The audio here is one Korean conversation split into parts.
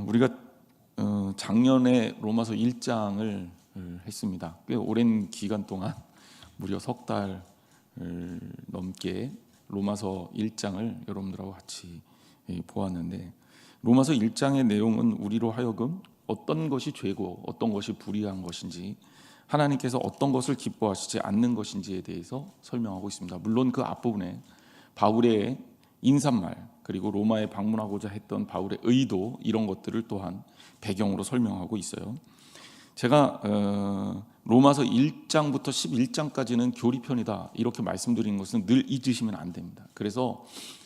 우리가 작년에 로마서 1장을 했습니다. 꽤 오랜 기간 동안 무려 석 달 넘게 로마서 1장을 여러분들하고 같이 보았는데, 로마서 1장의 내용은 우리로 하여금 어떤 것이 죄고 어떤 것이 불의한 것인지, 하나님께서 어떤 것을 기뻐하시지 않는 것인지에 대해서 설명하고 있습니다. 물론 그 앞부분에 바울의 인사말, 그리고 로마에 방문하고자 했던 바울의 의도, 이런 것들을 또한 배경으로 설명하고 있어요. 제가 로마서 1장부터 11장까지는 교리편이다 이렇게 말씀드리는 것은 늘 잊으시면 안 됩니다. 그래서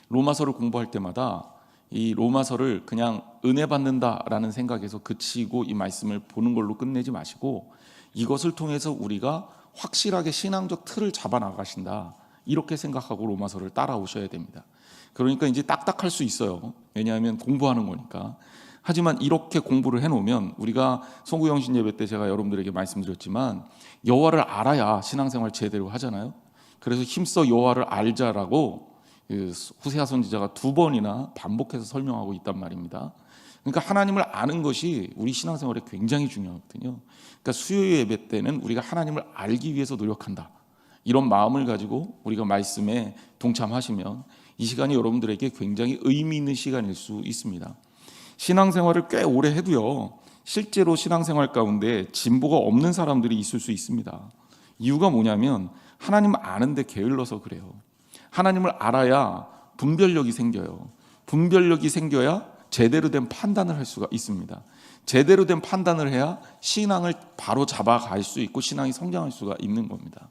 로마서를 공부할 때마다 이 로마서를 그냥 은혜 받는다라는 생각에서 그치고 이 말씀을 보는 걸로 끝내지 마시고, 이것을 통해서 우리가 확실하게 신앙적 틀을 잡아 나가신다 이렇게 생각하고 로마서를 따라오셔야 됩니다. 그러니까 이제 딱딱할 수 있어요. 왜냐하면 공부하는 거니까. 하지만 이렇게 공부를 해놓으면, 우리가 송구영신 예배 때 제가 여러분들에게 말씀드렸지만 여호와를 알아야 신앙생활 제대로 하잖아요. 그래서 힘써 여호와를 알자라고 후세아 선지자가 2번이나 반복해서 설명하고 있단 말입니다. 그러니까 하나님을 아는 것이 우리 신앙생활에 굉장히 중요하거든요. 그러니까 수요 예배 때는 우리가 하나님을 알기 위해서 노력한다, 이런 마음을 가지고 우리가 말씀에 동참하시면 이 시간이 여러분들에게 굉장히 의미 있는 시간일 수 있습니다. 신앙생활을 꽤 오래 해도요, 실제로 신앙생활 가운데 진보가 없는 사람들이 있을 수 있습니다. 이유가 뭐냐면 하나님을 아는데 게을러서 그래요. 하나님을 알아야 분별력이 생겨요. 분별력이 생겨야 제대로 된 판단을 할 수가 있습니다. 제대로 된 판단을 해야 신앙을 바로 잡아갈 수 있고 신앙이 성장할 수가 있는 겁니다.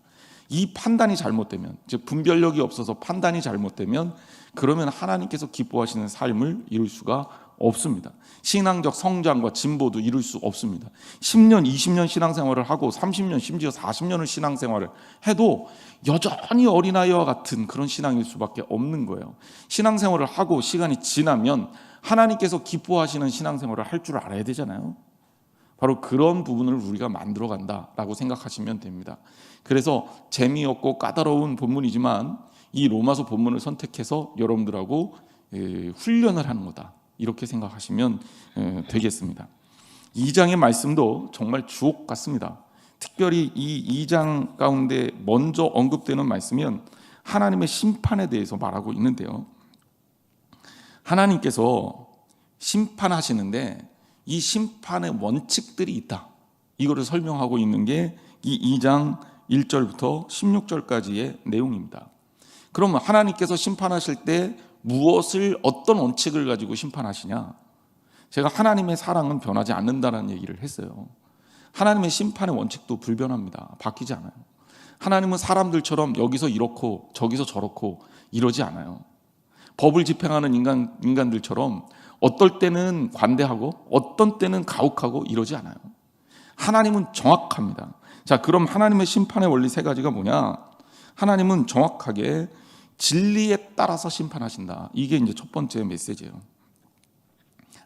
이 판단이 잘못되면, 즉 분별력이 없어서 판단이 잘못되면, 그러면 하나님께서 기뻐하시는 삶을 이룰 수가 없습니다. 신앙적 성장과 진보도 이룰 수 없습니다. 10년, 20년 신앙생활을 하고 30년, 심지어 40년을 신앙생활을 해도 여전히 어린아이와 같은 그런 신앙일 수밖에 없는 거예요. 신앙생활을 하고 시간이 지나면 하나님께서 기뻐하시는 신앙생활을 할 줄 알아야 되잖아요. 바로 그런 부분을 우리가 만들어 간다라고 생각하시면 됩니다. 그래서 재미없고 까다로운 본문이지만 이 로마서 본문을 선택해서 여러분들하고 훈련을 하는 거다, 이렇게 생각하시면 되겠습니다. 2장의 말씀도 정말 주옥 같습니다. 특별히 이 2장 가운데 먼저 언급되는 말씀은 하나님의 심판에 대해서 말하고 있는데요, 하나님께서 심판하시는데 이 심판의 원칙들이 있다, 이거를 설명하고 있는 게 이 2장 1절부터 16절까지의 내용입니다. 그러면 하나님께서 심판하실 때 무엇을, 어떤 원칙을 가지고 심판하시냐? 제가 하나님의 사랑은 변하지 않는다는 얘기를 했어요. 하나님의 심판의 원칙도 불변합니다. 바뀌지 않아요. 하나님은 사람들처럼 여기서 이렇고 저기서 저렇고 이러지 않아요. 법을 집행하는 인간들처럼 어떨 때는 관대하고 어떤 때는 가혹하고 이러지 않아요. 하나님은 정확합니다. 자, 그럼 하나님의 심판의 원리 3가지가 뭐냐? 하나님은 정확하게 진리에 따라서 심판하신다. 이게 이제 첫 번째 메시지예요.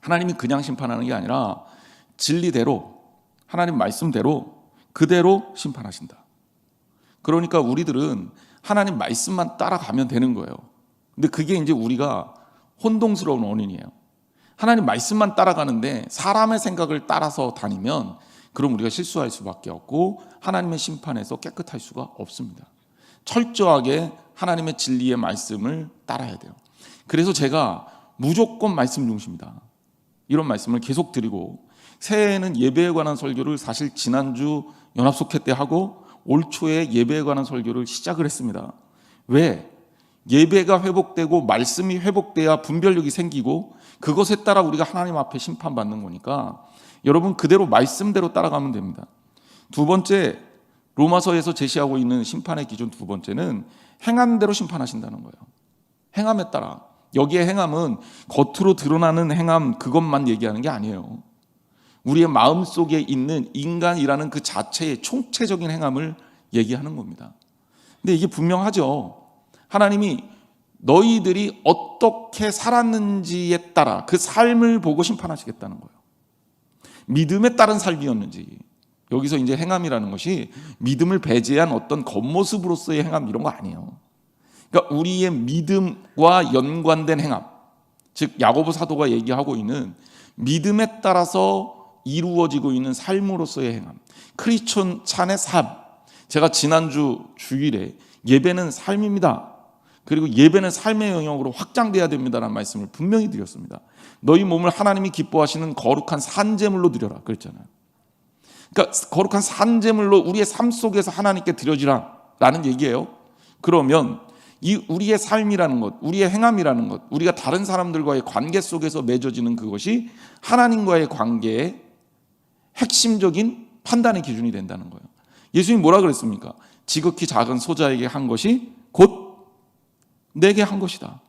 하나님이 그냥 심판하는 게 아니라 진리대로, 하나님 말씀대로 그대로 심판하신다. 그러니까 우리들은 하나님 말씀만 따라가면 되는 거예요. 근데 그게 이제 우리가 혼동스러운 원인이에요. 하나님 말씀만 따라가는데 사람의 생각을 따라서 다니면 그럼 우리가 실수할 수밖에 없고 하나님의 심판에서 깨끗할 수가 없습니다. 철저하게 하나님의 진리의 말씀을 따라야 돼요. 그래서 제가 무조건 말씀 중심이다, 이런 말씀을 계속 드리고, 새해에는 예배에 관한 설교를 사실 지난주 연합속회 때 하고 올 초에 예배에 관한 설교를 시작을 했습니다. 왜? 예배가 회복되고 말씀이 회복돼야 분별력이 생기고 그것에 따라 우리가 하나님 앞에 심판받는 거니까 여러분 그대로 말씀대로 따라가면 됩니다. 2번째, 로마서에서 제시하고 있는 심판의 기준 2번째는 행함대로 심판하신다는 거예요. 행함에 따라. 여기에 행함은 겉으로 드러나는 행함, 그것만 얘기하는 게 아니에요. 우리의 마음속에 있는 인간이라는 그 자체의 총체적인 행함을 얘기하는 겁니다. 근데 이게 분명하죠. 하나님이 너희들이 어떻게 살았는지에 따라 그 삶을 보고 심판하시겠다는 거예요. 믿음에 따른 삶이었는지, 여기서 이제 행함이라는 것이 믿음을 배제한 어떤 겉모습으로서의 행함, 이런 거 아니에요. 그러니까 우리의 믿음과 연관된 행함, 즉 야고보 사도가 얘기하고 있는 믿음에 따라서 이루어지고 있는 삶으로서의 행함, 크리스천의 삶. 제가 지난주 주일에 예배는 삶입니다, 그리고 예배는 삶의 영역으로 확장돼야 됩니다라는 말씀을 분명히 드렸습니다. 너희 몸을 하나님이 기뻐하시는 거룩한 산제물로 드려라 그랬잖아요. 그러니까 거룩한 산제물로 우리의 삶 속에서 하나님께 드려지라 라는 얘기예요. 그러면 이 우리의 삶이라는 것, 우리의 행함이라는 것, 우리가 다른 사람들과의 관계 속에서 맺어지는 그것이 하나님과의 관계의 핵심적인 판단의 기준이 된다는 거예요. 예수님이 뭐라 그랬습니까? 지극히 작은 소자에게 한 것이 곧 내게 한 것이다.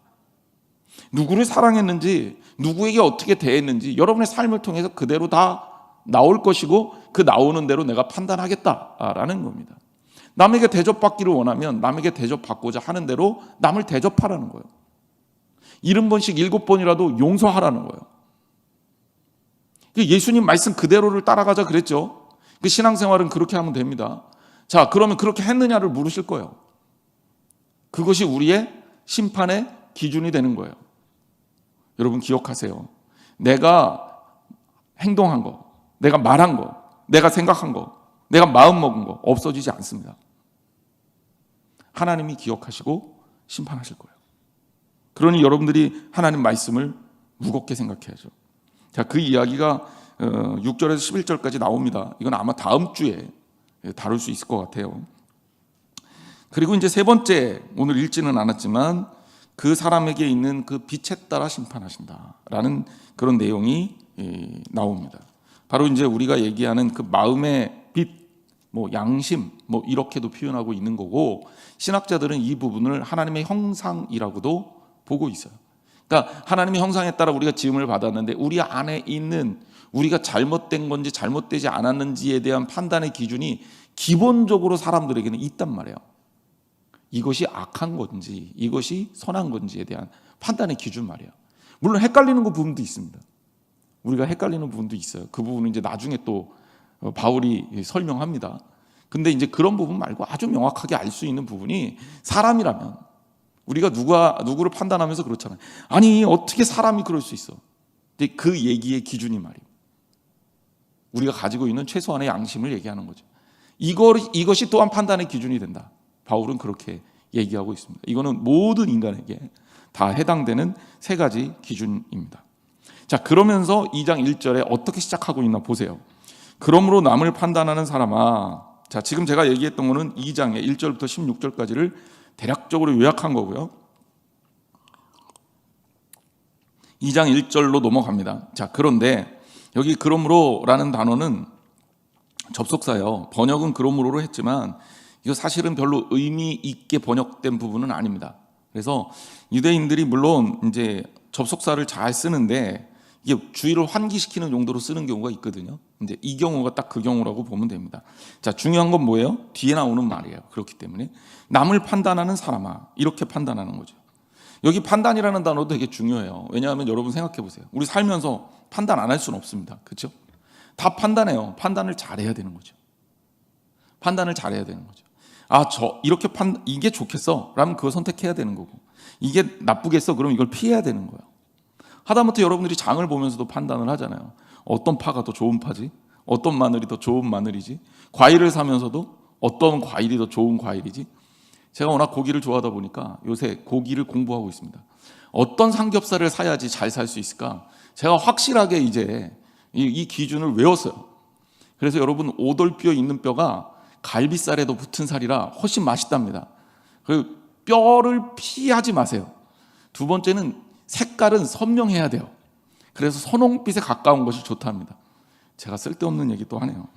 누구를 사랑했는지, 누구에게 어떻게 대했는지 여러분의 삶을 통해서 그대로 다 나올 것이고, 그 나오는 대로 내가 판단하겠다라는 겁니다. 남에게 대접받기를 원하면 남에게 대접받고자 하는 대로 남을 대접하라는 거예요. 70번씩 7번이라도 용서하라는 거예요. 예수님 말씀 그대로를 따라가자 그랬죠. 그 신앙생활은 그렇게 하면 됩니다. 자, 그러면 그렇게 했느냐를 물으실 거예요. 그것이 우리의 심판의 기준이 되는 거예요. 여러분 기억하세요. 내가 행동한 거, 내가 말한 거, 내가 생각한 거, 내가 마음먹은 거 없어지지 않습니다. 하나님이 기억하시고 심판하실 거예요. 그러니 여러분들이 하나님 말씀을 무겁게 생각해야죠. 자, 그 이야기가 6절에서 11절까지 나옵니다. 이건 아마 다음 주에 다룰 수 있을 것 같아요. 그리고 이제 세 번째, 오늘 읽지는 않았지만 그 사람에게 있는 그 빛에 따라 심판하신다라는 그런 내용이 나옵니다. 바로 이제 우리가 얘기하는 그 마음의 빛, 뭐 양심, 뭐 이렇게도 표현하고 있는 거고, 신학자들은 이 부분을 하나님의 형상이라고도 보고 있어요. 그러니까 하나님의 형상에 따라 우리가 지음을 받았는데 우리 안에 있는 우리가 잘못된 건지 잘못되지 않았는지에 대한 판단의 기준이 기본적으로 사람들에게는 있단 말이에요. 이것이 악한 건지 이것이 선한 건지에 대한 판단의 기준 말이에요. 물론 헷갈리는 부분도 있습니다. 우리가 헷갈리는 부분도 있어요. 그 부분은 이제 나중에 또 바울이 설명합니다. 근데 이제 그런 부분 말고 아주 명확하게 알 수 있는 부분이, 사람이라면 우리가 누구를 판단하면서 그렇잖아요. 아니 어떻게 사람이 그럴 수 있어? 근데 그 얘기의 기준이 말이에요. 우리가 가지고 있는 최소한의 양심을 얘기하는 거죠. 이것이 또한 판단의 기준이 된다. 바울은 그렇게 얘기하고 있습니다. 이거는 모든 인간에게 다 해당되는 세 가지 기준입니다. 자, 그러면서 2장 1절에 어떻게 시작하고 있나 보세요. 그러므로 남을 판단하는 사람아. 자, 지금 제가 얘기했던 거는 2장의 1절부터 16절까지를 대략적으로 요약한 거고요. 2장 1절로 넘어갑니다. 자, 그런데 여기 그러므로라는 단어는 접속사예요. 번역은 그러므로로 했지만 이거 사실은 별로 의미 있게 번역된 부분은 아닙니다. 그래서 유대인들이 물론 이제 접속사를 잘 쓰는데 이게 주의를 환기시키는 용도로 쓰는 경우가 있거든요. 근데 이 경우가 딱 그 경우라고 보면 됩니다. 자, 중요한 건 뭐예요? 뒤에 나오는 말이에요. 그렇기 때문에 남을 판단하는 사람아, 이렇게 판단하는 거죠. 여기 판단이라는 단어도 되게 중요해요. 왜냐하면 여러분 생각해 보세요. 우리 살면서 판단 안 할 수는 없습니다. 그렇죠? 다 판단해요. 판단을 잘해야 되는 거죠. 판단을 잘해야 되는 거죠. 이렇게 이게 좋겠어? 라면 그거 선택해야 되는 거고, 이게 나쁘겠어? 그럼 이걸 피해야 되는 거예요. 하다못해 여러분들이 장을 보면서도 판단을 하잖아요. 어떤 파가 더 좋은 파지? 어떤 마늘이 더 좋은 마늘이지? 과일을 사면서도 어떤 과일이 더 좋은 과일이지? 제가 워낙 고기를 좋아하다 보니까 요새 고기를 공부하고 있습니다. 어떤 삼겹살을 사야지 잘 살 수 있을까? 제가 확실하게 이제 이 기준을 외웠어요. 그래서 여러분, 오돌뼈 있는 뼈가 갈비살에도 붙은 살이라 훨씬 맛있답니다. 그리고 뼈를 피하지 마세요. 두 번째는 색깔은 선명해야 돼요. 그래서 선홍빛에 가까운 것이 좋답니다. 제가 쓸데없는 얘기 또 하네요.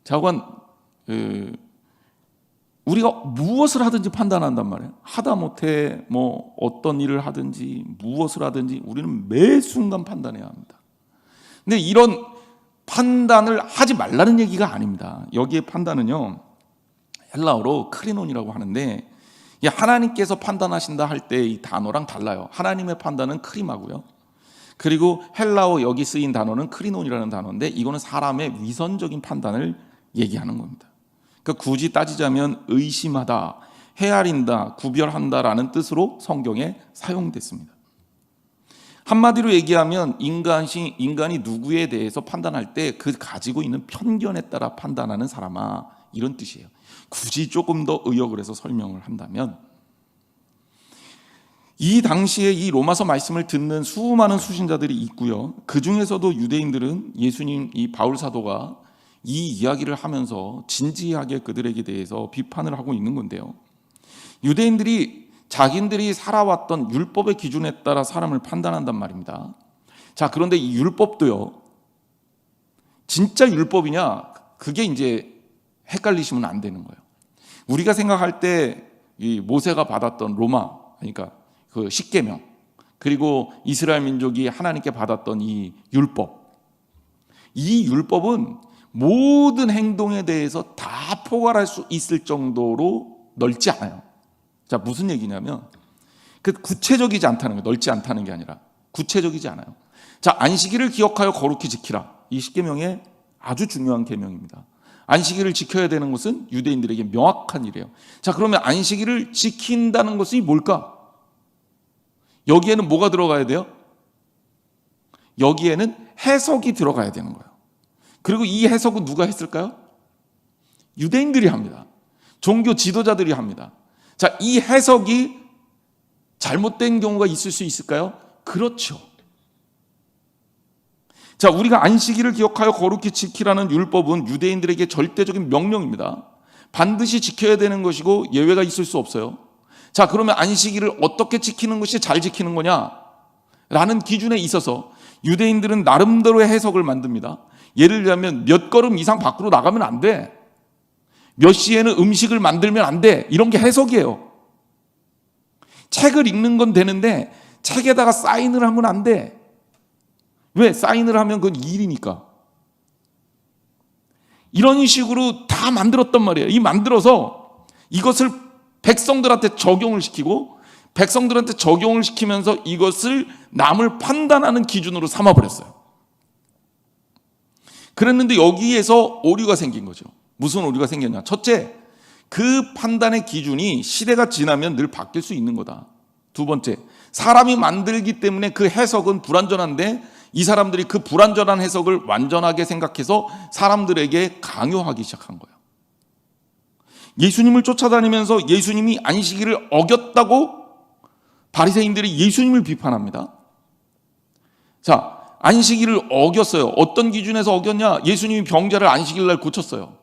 자관, 우리가 무엇을 하든지 판단한단 말이에요. 하다못해 뭐 어떤 일을 하든지 무엇을 하든지 우리는 매 순간 판단해야 합니다. 근데 이런 판단을 하지 말라는 얘기가 아닙니다. 여기에 판단은요, 헬라어로 크리논이라고 하는데, 하나님께서 판단하신다 할 때 이 단어랑 달라요. 하나님의 판단은 크리마고요. 그리고 헬라어 여기 쓰인 단어는 크리논이라는 단어인데, 이거는 사람의 위선적인 판단을 얘기하는 겁니다. 그러니까 굳이 따지자면 의심하다, 헤아린다, 구별한다라는 뜻으로 성경에 사용됐습니다. 한마디로 얘기하면 인간이 누구에 대해서 판단할 때 그 가지고 있는 편견에 따라 판단하는 사람아, 이런 뜻이에요. 굳이 조금 더 의역을 해서 설명을 한다면, 이 당시에 이 로마서 말씀을 듣는 수많은 수신자들이 있고요. 그 중에서도 유대인들은 예수님, 이 바울 사도가 이 이야기를 하면서 진지하게 그들에게 대해서 비판을 하고 있는 건데요. 유대인들이 자기들이 살아왔던 율법의 기준에 따라 사람을 판단한단 말입니다. 자, 그런데 이 율법도요, 진짜 율법이냐, 그게 이제 헷갈리시면 안 되는 거예요. 우리가 생각할 때 이 모세가 받았던 로마, 그러니까 그 십계명, 그리고 이스라엘 민족이 하나님께 받았던 이 율법, 이 율법은 모든 행동에 대해서 다 포괄할 수 있을 정도로 넓지 않아요. 자, 무슨 얘기냐면 그 구체적이지 않다는 거예요. 넓지 않다는 게 아니라 구체적이지 않아요. 자, 안식일을 기억하여 거룩히 지키라, 이 십계명의 아주 중요한 계명입니다. 안식일을 지켜야 되는 것은 유대인들에게 명확한 일이에요. 자, 그러면 안식일을 지킨다는 것이 뭘까? 여기에는 뭐가 들어가야 돼요? 여기에는 해석이 들어가야 되는 거예요. 그리고 이 해석은 누가 했을까요? 유대인들이 합니다. 종교 지도자들이 합니다. 자, 이 해석이 잘못된 경우가 있을 수 있을까요? 그렇죠. 자, 우리가 안식일을 기억하여 거룩히 지키라는 율법은 유대인들에게 절대적인 명령입니다. 반드시 지켜야 되는 것이고 예외가 있을 수 없어요. 자, 그러면 안식일을 어떻게 지키는 것이 잘 지키는 거냐? 라는 기준에 있어서 유대인들은 나름대로의 해석을 만듭니다. 예를 들면 몇 걸음 이상 밖으로 나가면 안 돼. 몇 시에는 음식을 만들면 안 돼. 이런 게 해석이에요. 책을 읽는 건 되는데 책에다가 사인을 하면 안 돼. 왜? 사인을 하면 그건 일이니까. 이런 식으로 다 만들었단 말이에요. 이 만들어서 이것을 백성들한테 적용을 시키고 백성들한테 적용을 시키면서 이것을 남을 판단하는 기준으로 삼아버렸어요. 그랬는데 여기에서 오류가 생긴 거죠. 무슨 오류가 생겼냐? 첫째, 그 판단의 기준이 시대가 지나면 늘 바뀔 수 있는 거다. 두 번째, 사람이 만들기 때문에 그 해석은 불완전한데 이 사람들이 그 불완전한 해석을 완전하게 생각해서 사람들에게 강요하기 시작한 거예요. 예수님을 쫓아다니면서 예수님이 안식일을 어겼다고 바리새인들이 예수님을 비판합니다. 자, 안식일을 어겼어요. 어떤 기준에서 어겼냐? 예수님이 병자를 안식일 날 고쳤어요.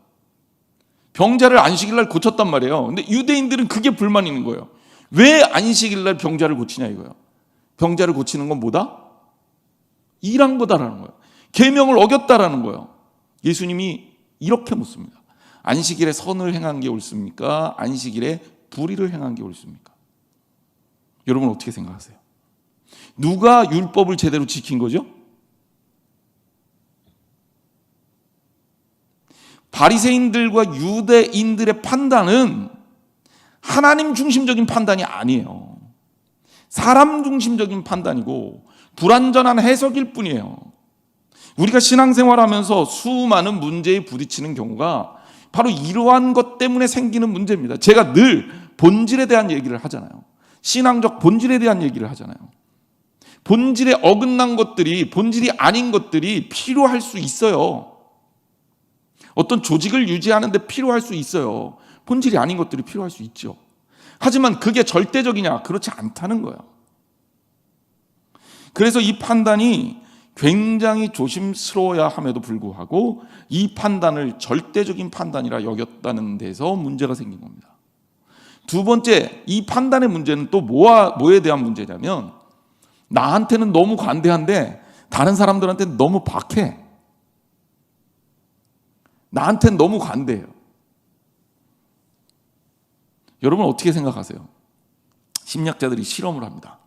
병자를 안식일 날 고쳤단 말이에요. 근데 유대인들은 그게 불만이 있는 거예요. 왜 안식일 날 병자를 고치냐 이거예요. 병자를 고치는 건 뭐다? 일한 거다라는 거예요. 계명을 어겼다라는 거예요. 예수님이 이렇게 묻습니다. 안식일에 선을 행한 게 옳습니까? 안식일에 불의를 행한 게 옳습니까? 여러분 어떻게 생각하세요? 누가 율법을 제대로 지킨 거죠? 바리새인들과 유대인들의 판단은 하나님 중심적인 판단이 아니에요. 사람 중심적인 판단이고 불완전한 해석일 뿐이에요. 우리가 신앙생활하면서 수많은 문제에 부딪히는 경우가 바로 이러한 것 때문에 생기는 문제입니다. 제가 늘 본질에 대한 얘기를 하잖아요. 신앙적 본질에 대한 얘기를 하잖아요. 본질에 어긋난 것들이, 본질이 아닌 것들이 필요할 수 있어요. 어떤 조직을 유지하는 데 필요할 수 있어요. 본질이 아닌 것들이 필요할 수 있죠. 하지만 그게 절대적이냐? 그렇지 않다는 거예요. 그래서 이 판단이 굉장히 조심스러워야 함에도 불구하고 이 판단을 절대적인 판단이라 여겼다는 데서 문제가 생긴 겁니다. 두 번째, 이 판단의 문제는 또 뭐에 대한 문제냐면 나한테는 너무 관대한데 다른 사람들한테는 너무 박해. 나한테는 너무 관대해요. 여러분 어떻게 생각하세요? 심리학자들이 실험을 합니다.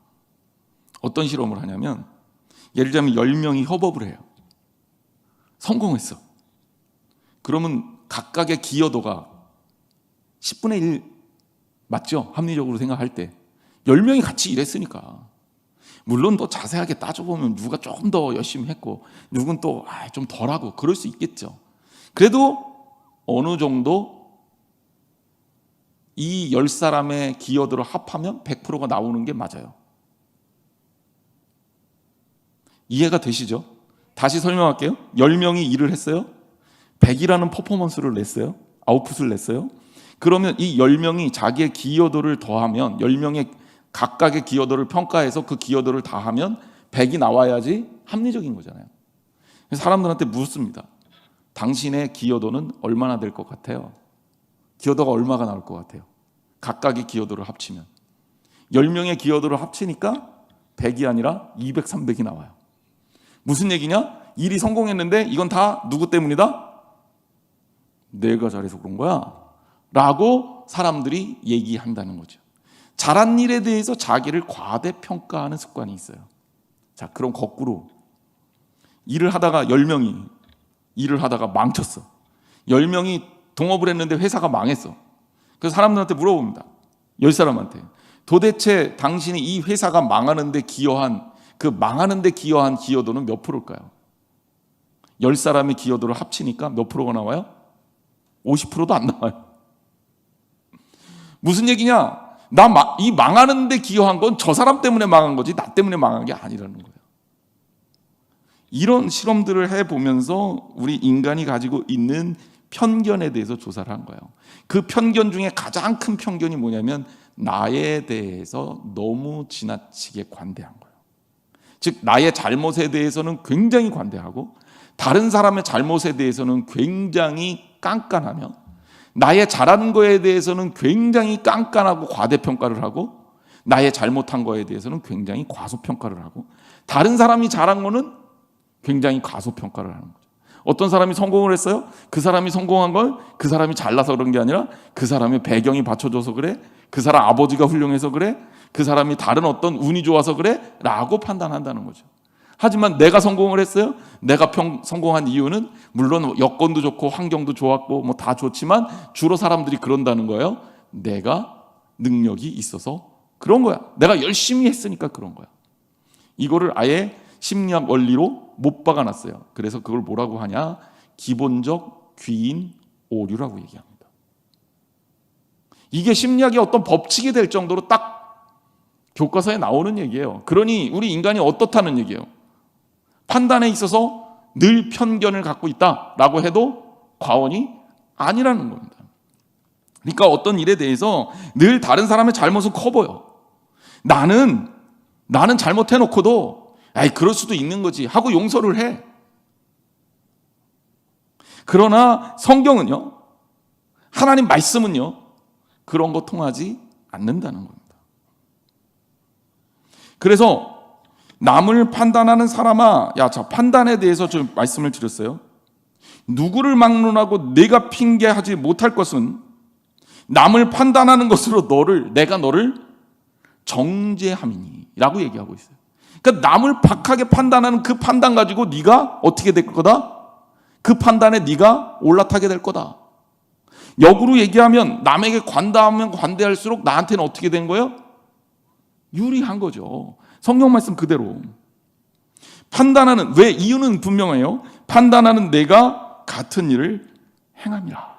어떤 실험을 하냐면 예를 들자면 10명이 협업을 해요. 성공했어. 그러면 각각의 기여도가 10분의 1 맞죠? 합리적으로 생각할 때 10명이 같이 일했으니까. 물론 더 자세하게 따져보면 누가 조금 더 열심히 했고 누군 또 좀 덜하고 그럴 수 있겠죠. 그래도 어느 정도 이 10사람의 기여도를 합하면 100%가 나오는 게 맞아요. 이해가 되시죠? 다시 설명할게요. 10명이 일을 했어요. 100이라는 퍼포먼스를 냈어요. 아웃풋을 냈어요. 그러면 이 10명이 자기의 기여도를 더하면, 10명의 각각의 기여도를 평가해서 그 기여도를 다 하면 100이 나와야지 합리적인 거잖아요. 사람들한테 묻습니다. 당신의 기여도는 얼마나 될 것 같아요? 기여도가 얼마가 나올 것 같아요? 각각의 기여도를 합치면 10명의 기여도를 합치니까 100이 아니라 200, 300이 나와요. 무슨 얘기냐? 일이 성공했는데 이건 다 누구 때문이다? 내가 잘해서 그런 거야 라고 사람들이 얘기한다는 거죠. 잘한 일에 대해서 자기를 과대평가하는 습관이 있어요. 자, 그럼 거꾸로 일을 하다가 10명이 일을 하다가 망쳤어. 10명이 동업을 했는데 회사가 망했어. 그래서 사람들한테 물어봅니다. 10사람한테. 도대체 당신이 이 회사가 망하는데 기여한, 그 망하는데 기여한 기여도는 몇 프로일까요? 10사람의 기여도를 합치니까 몇 프로가 나와요? 50%도 안 나와요. 무슨 얘기냐? 이 망하는데 기여한 건 저 사람 때문에 망한 거지 나 때문에 망한 게 아니라는 거예요. 이런 실험들을 해보면서 우리 인간이 가지고 있는 편견에 대해서 조사를 한 거예요. 그 편견 중에 가장 큰 편견이 뭐냐면 나에 대해서 너무 지나치게 관대한 거예요. 즉 나의 잘못에 대해서는 굉장히 관대하고 다른 사람의 잘못에 대해서는 굉장히 깐깐하며 나의 잘하는 거에 대해서는 굉장히 깐깐하고 과대평가를 하고 나의 잘못한 거에 대해서는 굉장히 과소평가를 하고 다른 사람이 잘한 거는 굉장히 과소평가를 하는 거죠. 어떤 사람이 성공을 했어요? 그 사람이 성공한 걸 그 사람이 잘나서 그런 게 아니라 그 사람의 배경이 받쳐줘서 그래? 그 사람 아버지가 훌륭해서 그래? 그 사람이 다른 어떤 운이 좋아서 그래? 라고 판단한다는 거죠. 하지만 내가 성공을 했어요? 내가 성공한 이유는 물론 여건도 좋고 환경도 좋았고 뭐 다 좋지만 주로 사람들이 그런다는 거예요. 내가 능력이 있어서 그런 거야. 내가 열심히 했으니까 그런 거야. 이거를 아예 심리학 원리로 못 박아놨어요. 그래서 그걸 뭐라고 하냐? 기본적 귀인 오류라고 얘기합니다. 이게 심리학의 어떤 법칙이 될 정도로 딱 교과서에 나오는 얘기예요. 그러니 우리 인간이 어떻다는 얘기예요. 판단에 있어서 늘 편견을 갖고 있다라고 해도 과언이 아니라는 겁니다. 그러니까 어떤 일에 대해서 늘 다른 사람의 잘못은 커 보여. 나는 잘못해놓고도 아이 그럴 수도 있는 거지 하고 용서를 해. 그러나 성경은요, 하나님 말씀은요, 그런 거 통하지 않는다는 겁니다. 그래서 남을 판단하는 사람아, 자 판단에 대해서 좀 말씀을 드렸어요. 누구를 막론하고 내가 핑계하지 못할 것은 남을 판단하는 것으로 내가 너를 정죄함이니라고 얘기하고 있어요. 그러니까 남을 박하게 판단하는 그 판단 가지고 네가 어떻게 될 거다? 그 판단에 네가 올라타게 될 거다. 역으로 얘기하면 남에게 관대하면 관대할수록 나한테는 어떻게 된 거예요? 유리한 거죠. 성경 말씀 그대로. 판단하는, 왜? 이유는 분명해요. 판단하는 내가 같은 일을 행함이라.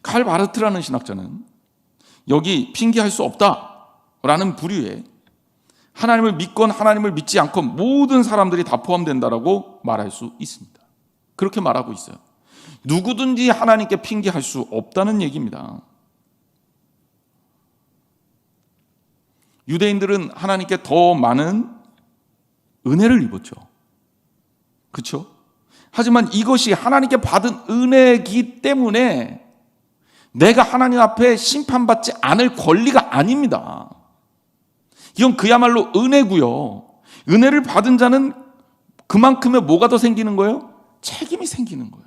칼 바르트라는 신학자는 여기 핑계할 수 없다라는 부류에 하나님을 믿건 하나님을 믿지 않건 모든 사람들이 다 포함된다라고 말할 수 있습니다. 그렇게 말하고 있어요. 누구든지 하나님께 핑계할 수 없다는 얘기입니다. 유대인들은 하나님께 더 많은 은혜를 입었죠. 그렇죠? 하지만 이것이 하나님께 받은 은혜이기 때문에 내가 하나님 앞에 심판받지 않을 권리가 아닙니다. 이건 그야말로 은혜고요. 은혜를 받은 자는 그만큼의 뭐가 더 생기는 거예요? 책임이 생기는 거예요.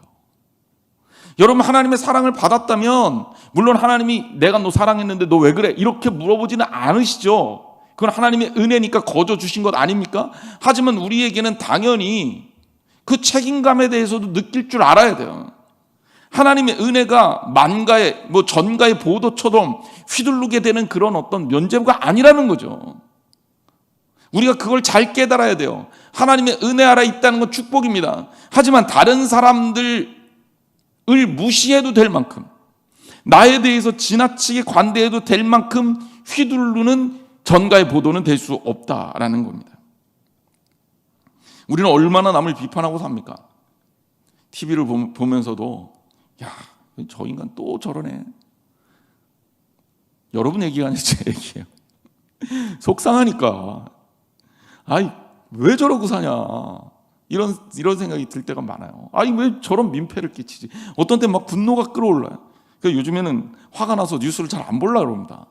여러분 하나님의 사랑을 받았다면 물론 하나님이 내가 너 사랑했는데 너 왜 그래? 이렇게 물어보지는 않으시죠. 그건 하나님의 은혜니까 거저 주신 것 아닙니까? 하지만 우리에게는 당연히 그 책임감에 대해서도 느낄 줄 알아야 돼요. 하나님의 은혜가 만가의 전가의 보도처럼 휘두르게 되는 그런 어떤 면죄부가 아니라는 거죠. 우리가 그걸 잘 깨달아야 돼요. 하나님의 은혜 아래 있다는 건 축복입니다. 하지만 다른 사람들을 무시해도 될 만큼, 나에 대해서 지나치게 관대해도 될 만큼 휘두르는 전가의 보도는 될 수 없다라는 겁니다. 우리는 얼마나 남을 비판하고 삽니까? TV를 보면서도 야, 저 인간 또 저러네. 여러분 얘기가 아니라 제 얘기예요. 속상하니까. 아이, 왜 저러고 사냐. 이런 생각이 들 때가 많아요. 아니, 왜 저런 민폐를 끼치지? 어떤 때 막 분노가 끌어올라요. 그러니까 요즘에는 화가 나서 뉴스를 잘 안 보려고 합니다.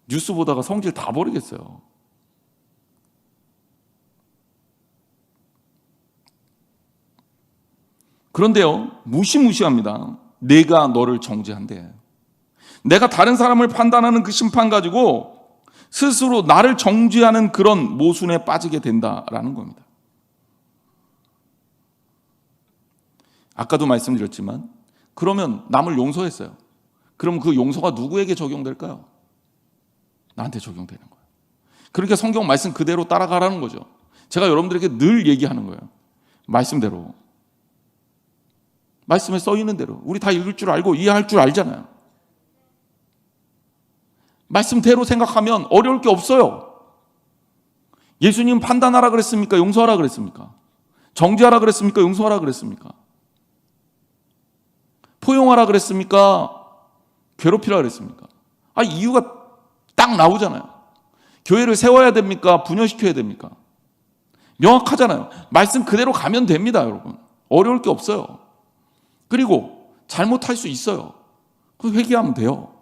뉴스 보다가 성질 다 버리겠어요. 그런데요, 무시무시합니다. 내가 너를 정죄한대. 내가 다른 사람을 판단하는 그 심판 가지고 스스로 나를 정죄하는 그런 모순에 빠지게 된다라는 겁니다. 아까도 말씀드렸지만 그러면 남을 용서했어요. 그럼 그 용서가 누구에게 적용될까요? 나한테 적용되는 거예요. 그러니까 성경 말씀 그대로 따라가라는 거죠. 제가 여러분들에게 늘 얘기하는 거예요. 말씀대로. 말씀에 써 있는 대로. 우리 다 읽을 줄 알고 이해할 줄 알잖아요. 말씀대로 생각하면 어려울 게 없어요. 예수님 판단하라 그랬습니까? 용서하라 그랬습니까? 정죄하라 그랬습니까? 용서하라 그랬습니까? 포용하라 그랬습니까? 괴롭히라 그랬습니까? 이유가 딱 나오잖아요. 교회를 세워야 됩니까? 분열시켜야 됩니까? 명확하잖아요. 말씀 그대로 가면 됩니다, 여러분. 어려울 게 없어요. 그리고 잘못할 수 있어요. 그 회개하면 돼요.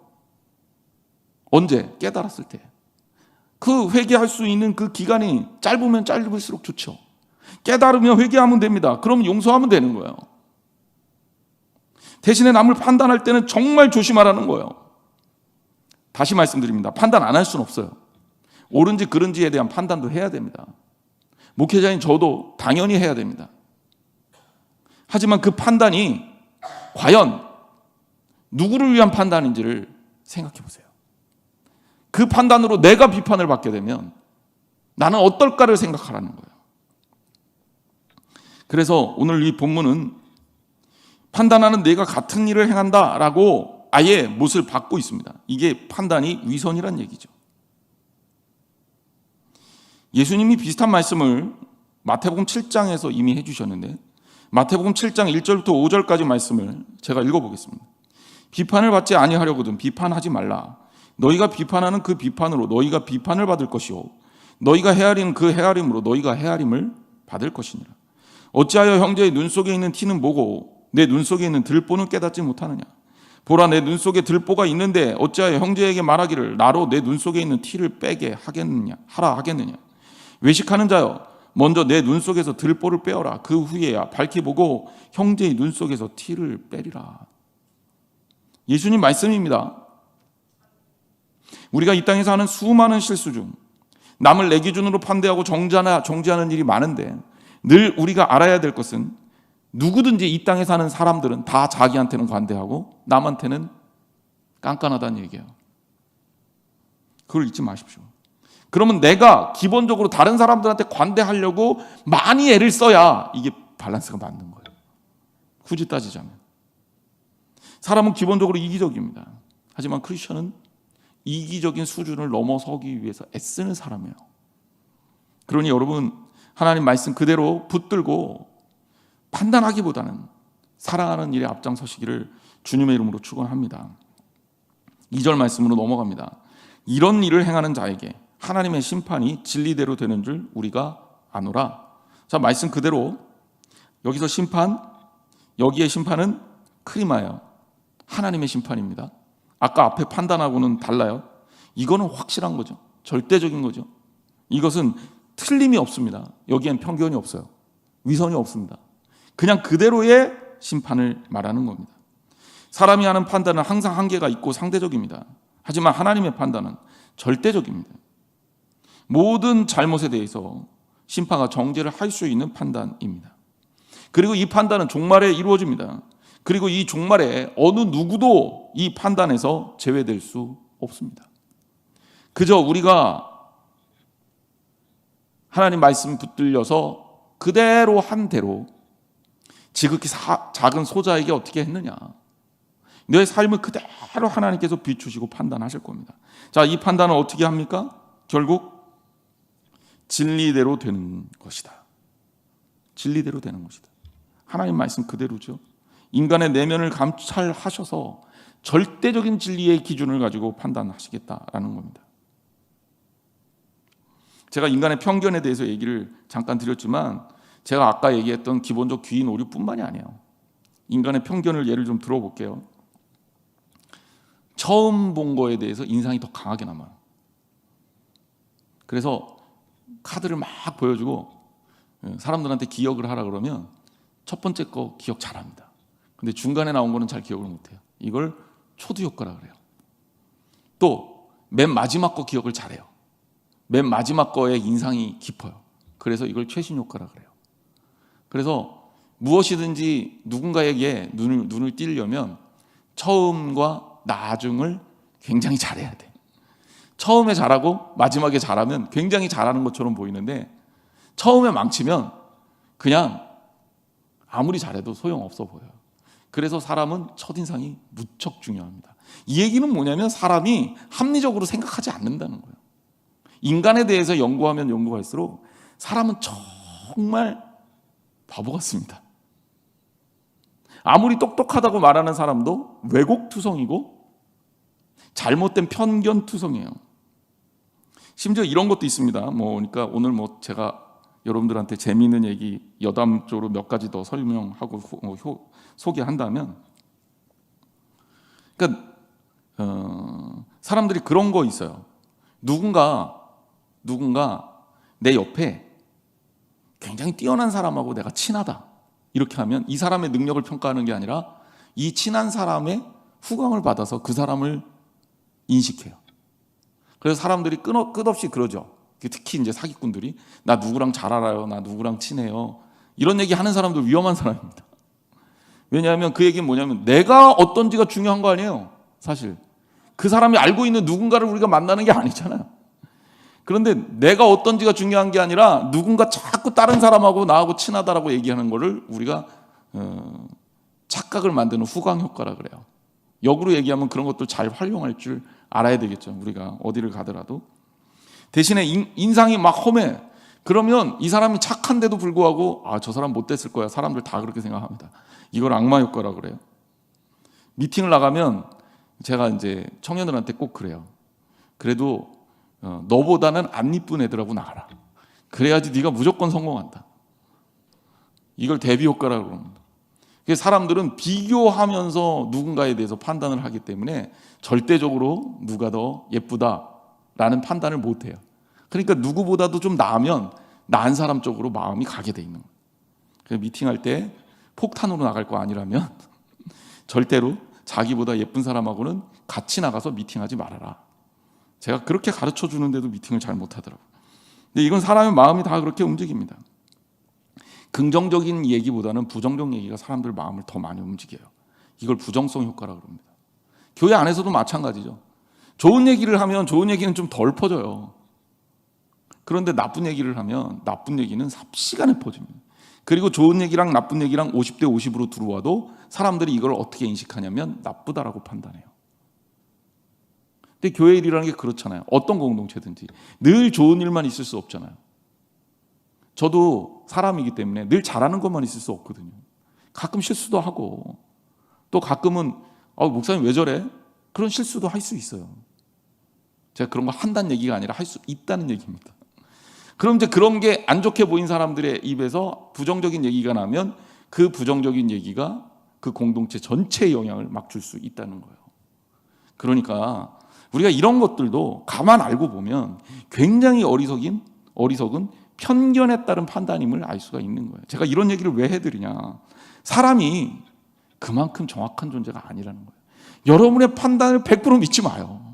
언제? 깨달았을 때. 그 회개할 수 있는 그 기간이 짧으면 짧을수록 좋죠. 깨달으면 회개하면 됩니다. 그럼 용서하면 되는 거예요. 대신에 남을 판단할 때는 정말 조심하라는 거예요. 다시 말씀드립니다. 판단 안 할 수는 없어요. 옳은지 그른지에 대한 판단도 해야 됩니다. 목회자인 저도 당연히 해야 됩니다. 하지만 그 판단이 과연 누구를 위한 판단인지를 생각해 보세요. 그 판단으로 내가 비판을 받게 되면 나는 어떨까를 생각하라는 거예요. 그래서 오늘 이 본문은 판단하는 내가 같은 일을 행한다라고 아예 못을 받고 있습니다. 이게 판단이 위선이란 얘기죠. 예수님이 비슷한 말씀을 마태복음 7장에서 이미 해주셨는데 마태복음 7장 1절부터 5절까지 말씀을 제가 읽어보겠습니다. 비판을 받지 아니하려거든 비판하지 말라. 너희가 비판하는 그 비판으로 너희가 비판을 받을 것이요 너희가 헤아리는 그 헤아림으로 너희가 헤아림을 받을 것이니라. 어찌하여 형제의 눈 속에 있는 티는 보고 내 눈 속에 있는 들보는 깨닫지 못하느냐. 보라, 내 눈 속에 들보가 있는데 어찌하여 형제에게 말하기를 나로 내 눈 속에 있는 티를 빼게 하라 하겠느냐. 외식하는 자여, 먼저 내 눈 속에서 들보를 빼어라. 그 후에야 밝히 보고 형제의 눈 속에서 티를 빼리라. 예수님 말씀입니다. 우리가 이 땅에서 하는 수많은 실수 중 남을 내 기준으로 판대하고 정죄하는 일이 많은데 늘 우리가 알아야 될 것은 누구든지 이 땅에 사는 사람들은 다 자기한테는 관대하고 남한테는 깐깐하다는 얘기예요. 그걸 잊지 마십시오. 그러면 내가 기본적으로 다른 사람들한테 관대하려고 많이 애를 써야 이게 밸런스가 맞는 거예요. 굳이 따지자면. 사람은 기본적으로 이기적입니다. 하지만 크리스천은 이기적인 수준을 넘어서기 위해서 애쓰는 사람이에요. 그러니 여러분 하나님 말씀 그대로 붙들고 판단하기보다는 사랑하는 일에 앞장서시기를 주님의 이름으로 축원합니다. 2절 말씀으로 넘어갑니다. 이런 일을 행하는 자에게 하나님의 심판이 진리대로 되는 줄 우리가 아노라. 자, 말씀 그대로 여기서 심판, 여기의 심판은 크리마예요. 하나님의 심판입니다. 아까 앞에 판단하고는 달라요. 이거는 확실한 거죠. 절대적인 거죠. 이것은 틀림이 없습니다. 여기엔 편견이 없어요. 위선이 없습니다. 그냥 그대로의 심판을 말하는 겁니다. 사람이 하는 판단은 항상 한계가 있고 상대적입니다. 하지만 하나님의 판단은 절대적입니다. 모든 잘못에 대해서 심판과 정죄를 할 수 있는 판단입니다. 그리고 이 판단은 종말에 이루어집니다. 그리고 이 종말에 어느 누구도 이 판단에서 제외될 수 없습니다. 그저 우리가 하나님 말씀 붙들려서 그대로 한 대로 지극히 작은 소자에게 어떻게 했느냐. 내 삶을 그대로 하나님께서 비추시고 판단하실 겁니다. 자, 이 판단은 어떻게 합니까? 결국 진리대로 되는 것이다. 진리대로 되는 것이다. 하나님 말씀 그대로죠. 인간의 내면을 감찰하셔서 절대적인 진리의 기준을 가지고 판단하시겠다라는 겁니다. 제가 인간의 편견에 대해서 얘기를 잠깐 드렸지만 제가 아까 얘기했던 기본적 귀인 오류뿐만이 아니에요. 인간의 편견을 예를 좀 들어볼게요. 처음 본 거에 대해서 인상이 더 강하게 남아요. 그래서 카드를 막 보여주고 사람들한테 기억을 하라 그러면 첫 번째 거 기억 잘합니다. 근데 중간에 나온 거는 잘 기억을 못해요. 이걸 초두 효과라 그래요. 또 맨 마지막 거 기억을 잘해요. 맨 마지막 거에 인상이 깊어요. 그래서 이걸 최신 효과라 그래요. 그래서 무엇이든지 누군가에게 눈을 띄려면 처음과 나중을 굉장히 잘해야 돼. 처음에 잘하고 마지막에 잘하면 굉장히 잘하는 것처럼 보이는데 처음에 망치면 그냥 아무리 잘해도 소용없어 보여요. 그래서 사람은 첫인상이 무척 중요합니다. 이 얘기는 뭐냐면 사람이 합리적으로 생각하지 않는다는 거예요. 인간에 대해서 연구하면 연구할수록 사람은 정말 바보 같습니다. 아무리 똑똑하다고 말하는 사람도 왜곡투성이고 잘못된 편견투성이에요. 심지어 이런 것도 있습니다. 그러니까 오늘 제가 여러분들한테 재미있는 얘기 여담적으로 몇 가지 더 설명하고 소개한다면, 그러니까 사람들이 그런 거 있어요. 누군가 내 옆에 굉장히 뛰어난 사람하고 내가 친하다 이렇게 하면 이 사람의 능력을 평가하는 게 아니라 이 친한 사람의 후광을 받아서 그 사람을 인식해요. 그래서 사람들이 끝없이 그러죠. 특히 이제 사기꾼들이 나 누구랑 잘 알아요, 나 누구랑 친해요, 이런 얘기 하는 사람들 위험한 사람입니다. 왜냐하면 그 얘기는 뭐냐면 내가 어떤지가 중요한 거 아니에요. 사실 그 사람이 알고 있는 누군가를 우리가 만나는 게 아니잖아요. 그런데 내가 어떤지가 중요한 게 아니라 누군가 자꾸 다른 사람하고 나하고 친하다라고 얘기하는 거를 우리가 착각을 만드는 후광 효과라 그래요. 역으로 얘기하면 그런 것도 잘 활용할 줄 알아야 되겠죠. 우리가 어디를 가더라도. 대신에 인상이 막 험해. 그러면 이 사람이 착한데도 불구하고 저 사람 못됐을 거야. 사람들 다 그렇게 생각합니다. 이걸 악마 효과라 그래요. 미팅을 나가면 제가 이제 청년들한테 꼭 그래요. 그래도 너보다는 안 이쁜 애들하고 나가라. 그래야지 네가 무조건 성공한다. 이걸 대비 효과라고 그럽니다. 사람들은 비교하면서 누군가에 대해서 판단을 하기 때문에 절대적으로 누가 더 예쁘다라는 판단을 못해요. 그러니까 누구보다도 좀 나으면 나은 사람 쪽으로 마음이 가게 돼 있는 거예요. 그래서 미팅할 때 폭탄으로 나갈 거 아니라면 절대로 자기보다 예쁜 사람하고는 같이 나가서 미팅하지 말아라. 제가 그렇게 가르쳐 주는데도 미팅을 잘 못하더라고요. 근데 이건 사람의 마음이 다 그렇게 움직입니다. 긍정적인 얘기보다는 부정적 얘기가 사람들 마음을 더 많이 움직여요. 이걸 부정성 효과라고 합니다. 교회 안에서도 마찬가지죠. 좋은 얘기를 하면 좋은 얘기는 좀 덜 퍼져요. 그런데 나쁜 얘기를 하면 나쁜 얘기는 삽시간에 퍼집니다. 그리고 좋은 얘기랑 나쁜 얘기랑 50대 50으로 들어와도 사람들이 이걸 어떻게 인식하냐면 나쁘다라고 판단해요. 근데 교회 일이라는 게 그렇잖아요. 어떤 공동체든지 늘 좋은 일만 있을 수 없잖아요. 저도 사람이기 때문에 늘 잘하는 것만 있을 수 없거든요. 가끔 실수도 하고 또 가끔은 목사님 왜 저래? 그런 실수도 할 수 있어요. 제가 그런 거 한다는 얘기가 아니라 할 수 있다는 얘기입니다. 그럼 이제 그런 게 안 좋게 보인 사람들의 입에서 부정적인 얘기가 나면 그 부정적인 얘기가 그 공동체 전체에 영향을 막 줄 수 있다는 거예요. 그러니까 우리가 이런 것들도 가만 알고 보면 굉장히 어리석은 편견에 따른 판단임을 알 수가 있는 거예요. 제가 이런 얘기를 왜 해드리냐. 사람이 그만큼 정확한 존재가 아니라는 거예요. 여러분의 판단을 100% 믿지 마요.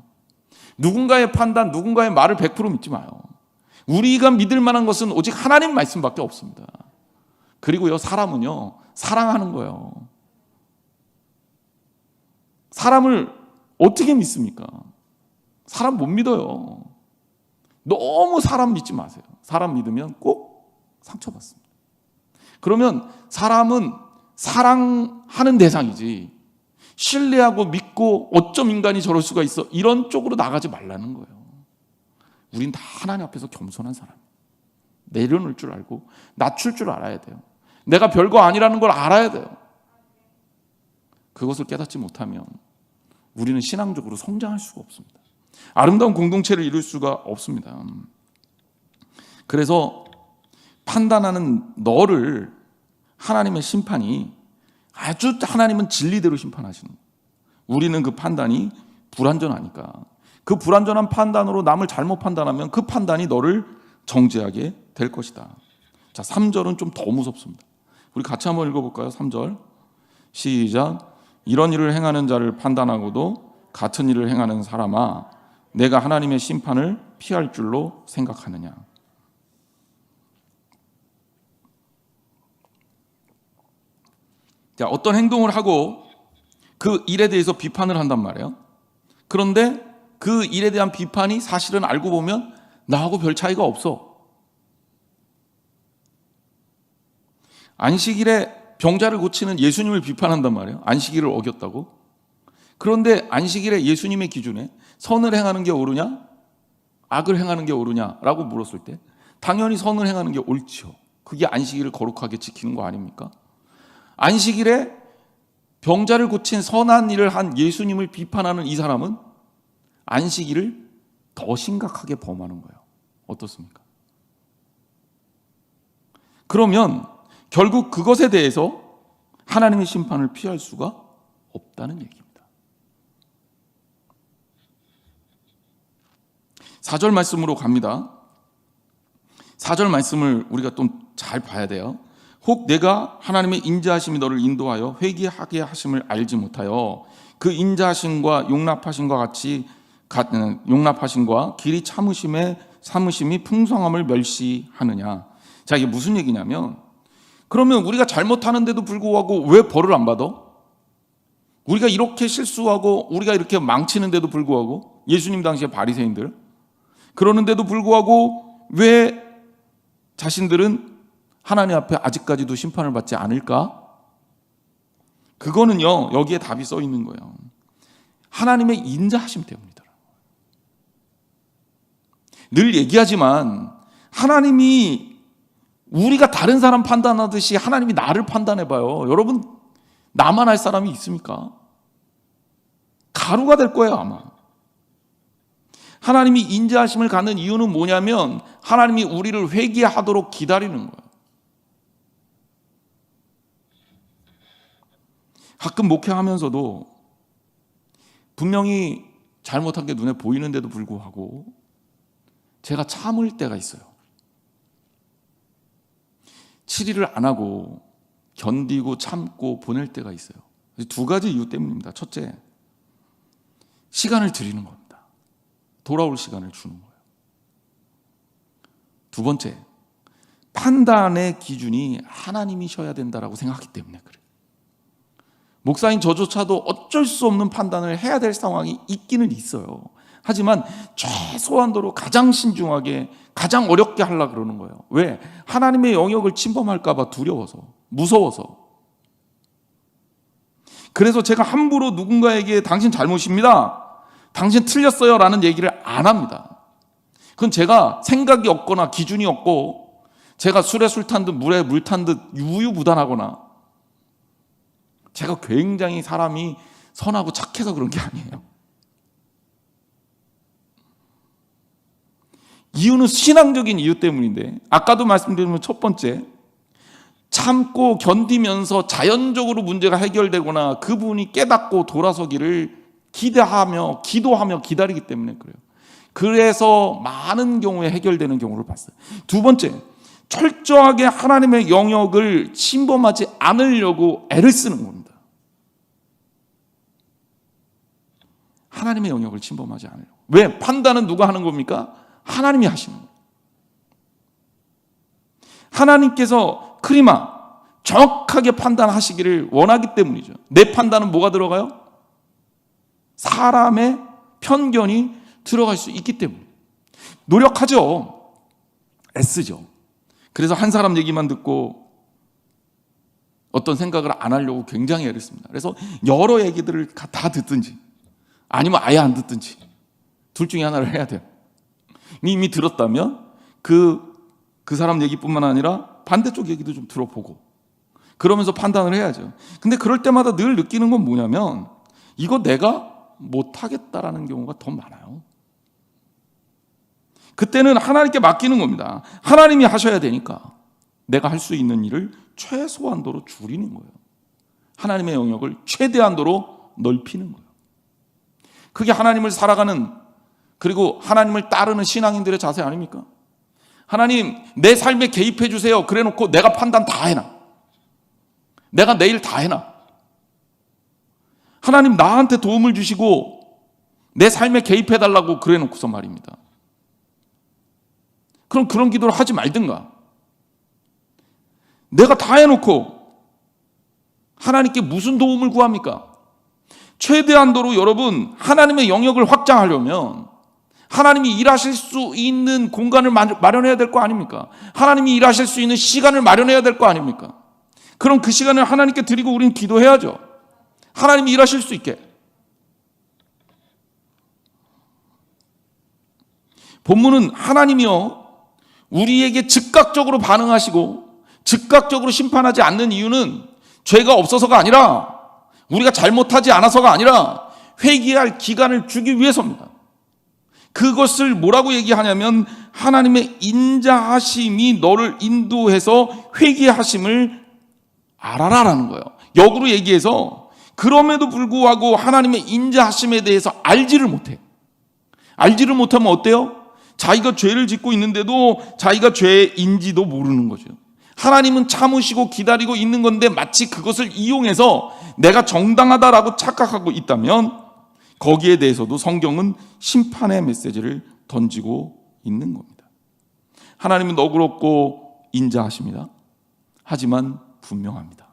누군가의 판단, 누군가의 말을 100% 믿지 마요. 우리가 믿을 만한 것은 오직 하나님 말씀밖에 없습니다. 그리고요, 사람은요, 사랑하는 거예요. 사람을 어떻게 믿습니까? 사람 못 믿어요. 너무 사람 믿지 마세요. 사람 믿으면 꼭 상처받습니다. 그러면 사람은 사랑하는 대상이지 신뢰하고 믿고 어쩜 인간이 저럴 수가 있어, 이런 쪽으로 나가지 말라는 거예요. 우린 다 하나님 앞에서 겸손한 사람, 내려놓을 줄 알고 낮출 줄 알아야 돼요. 내가 별거 아니라는 걸 알아야 돼요. 그것을 깨닫지 못하면 우리는 신앙적으로 성장할 수가 없습니다. 아름다운 공동체를 이룰 수가 없습니다. 그래서 판단하는 너를 하나님의 심판이 아주, 하나님은 진리대로 심판하시는 거예요. 우리는 그 판단이 불완전하니까 그 불완전한 판단으로 남을 잘못 판단하면 그 판단이 너를 정죄하게 될 것이다. 자, 3절은 좀 더 무섭습니다. 우리 같이 한번 읽어볼까요? 3절 시작. 이런 일을 행하는 자를 판단하고도 같은 일을 행하는 사람아, 내가 하나님의 심판을 피할 줄로 생각하느냐. 자, 어떤 행동을 하고 그 일에 대해서 비판을 한단 말이에요. 그런데 그 일에 대한 비판이 사실은 알고 보면 나하고 별 차이가 없어. 안식일에 병자를 고치는 예수님을 비판한단 말이에요. 안식일을 어겼다고. 그런데 안식일에 예수님의 기준에 선을 행하는 게 옳으냐, 악을 행하는 게 옳으냐라고 물었을 때 당연히 선을 행하는 게 옳죠. 그게 안식일을 거룩하게 지키는 거 아닙니까? 안식일에 병자를 고친 선한 일을 한 예수님을 비판하는 이 사람은 안식일을 더 심각하게 범하는 거예요. 어떻습니까? 그러면 결국 그것에 대해서 하나님의 심판을 피할 수가 없다는 얘기입니다. 4절 말씀으로 갑니다. 4절 말씀을 우리가 좀 잘 봐야 돼요. 혹 내가 하나님의 인자하심이 너를 인도하여 회개하게 하심을 알지 못하여 그 인자하심과 용납하심과 같이 용납하심과 길이 참으심이 풍성함을 멸시하느냐. 자, 이게 무슨 얘기냐면, 그러면 우리가 잘못하는데도 불구하고 왜 벌을 안 받아? 우리가 이렇게 실수하고 우리가 이렇게 망치는데도 불구하고, 예수님 당시에 바리새인들 그러는데도 불구하고 왜 자신들은 하나님 앞에 아직까지도 심판을 받지 않을까? 그거는요, 여기에 답이 써 있는 거예요. 하나님의 인자하심 때문이더라. 늘 얘기하지만 하나님이, 우리가 다른 사람 판단하듯이 하나님이 나를 판단해봐요. 여러분, 나만 할 사람이 있습니까? 가루가 될 거예요, 아마. 하나님이 인자하심을 갖는 이유는 뭐냐면 하나님이 우리를 회개하도록 기다리는 거예요. 가끔 목회하면서도 분명히 잘못한 게 눈에 보이는데도 불구하고 제가 참을 때가 있어요. 7일을 안 하고 견디고 참고 보낼 때가 있어요. 두 가지 이유 때문입니다. 첫째, 시간을 드리는 겁니다. 돌아올 시간을 주는 거예요. 두 번째, 판단의 기준이 하나님이셔야 된다라고 생각하기 때문에 그래요. 목사인 저조차도 어쩔 수 없는 판단을 해야 될 상황이 있기는 있어요. 하지만 최소한도로 가장 신중하게, 가장 어렵게 하려고 그러는 거예요. 왜? 하나님의 영역을 침범할까 봐 두려워서, 무서워서. 그래서 제가 함부로 누군가에게 당신 잘못입니다, 당신 틀렸어요 라는 얘기를 안 합니다. 그건 제가 생각이 없거나 기준이 없고 제가 술에 술 탄 듯 물에 물 탄 듯 유유부단하거나 제가 굉장히 사람이 선하고 착해서 그런 게 아니에요. 이유는 신앙적인 이유 때문인데, 아까도 말씀드린 첫 번째, 참고 견디면서 자연적으로 문제가 해결되거나 그분이 깨닫고 돌아서기를 기대하며 기도하며 기다리기 때문에 그래요. 그래서 많은 경우에 해결되는 경우를 봤어요. 두 번째, 철저하게 하나님의 영역을 침범하지 않으려고 애를 쓰는 겁니다. 하나님의 영역을 침범하지 않으려고. 왜? 판단은 누가 하는 겁니까? 하나님이 하시는 거예요. 하나님께서 크리마 정확하게 판단하시기를 원하기 때문이죠. 내 판단은 뭐가 들어가요? 사람의 편견이 들어갈 수 있기 때문에 노력하죠. 애쓰죠. 그래서 한 사람 얘기만 듣고 어떤 생각을 안 하려고 굉장히 애를 씁니다. 그래서 여러 얘기들을 다 듣든지 아니면 아예 안 듣든지 둘 중에 하나를 해야 돼요. 이미 들었다면 그 사람 얘기뿐만 아니라 반대쪽 얘기도 좀 들어보고 그러면서 판단을 해야죠. 근데 그럴 때마다 늘 느끼는 건 뭐냐면 이거 내가 못하겠다라는 경우가 더 많아요. 그때는 하나님께 맡기는 겁니다. 하나님이 하셔야 되니까 내가 할 수 있는 일을 최소한도로 줄이는 거예요. 하나님의 영역을 최대한도로 넓히는 거예요. 그게 하나님을 살아가는 그리고 하나님을 따르는 신앙인들의 자세 아닙니까? 하나님 내 삶에 개입해 주세요. 그래 놓고 내가 판단 다 해놔. 내가 내일 다 해놔. 하나님 나한테 도움을 주시고 내 삶에 개입해 달라고 그래 놓고서 말입니다. 그럼 그런 기도를 하지 말든가. 내가 다 해놓고 하나님께 무슨 도움을 구합니까? 최대한도로 여러분 하나님의 영역을 확장하려면 하나님이 일하실 수 있는 공간을 마련해야 될 거 아닙니까? 하나님이 일하실 수 있는 시간을 마련해야 될 거 아닙니까? 그럼 그 시간을 하나님께 드리고 우리는 기도해야죠. 하나님이 일하실 수 있게. 본문은 하나님이요 우리에게 즉각적으로 반응하시고 즉각적으로 심판하지 않는 이유는 죄가 없어서가 아니라 우리가 잘못하지 않아서가 아니라 회개할 기간을 주기 위해서입니다. 그것을 뭐라고 얘기하냐면 하나님의 인자하심이 너를 인도해서 회개하심을 알아라라는 거예요. 역으로 얘기해서 그럼에도 불구하고 하나님의 인자하심에 대해서 알지를 못해. 알지를 못하면 어때요? 자기가 죄를 짓고 있는데도 자기가 죄인지도 모르는 거죠. 하나님은 참으시고 기다리고 있는 건데 마치 그것을 이용해서 내가 정당하다라고 착각하고 있다면 거기에 대해서도 성경은 심판의 메시지를 던지고 있는 겁니다. 하나님은 너그럽고 인자하십니다. 하지만 분명합니다.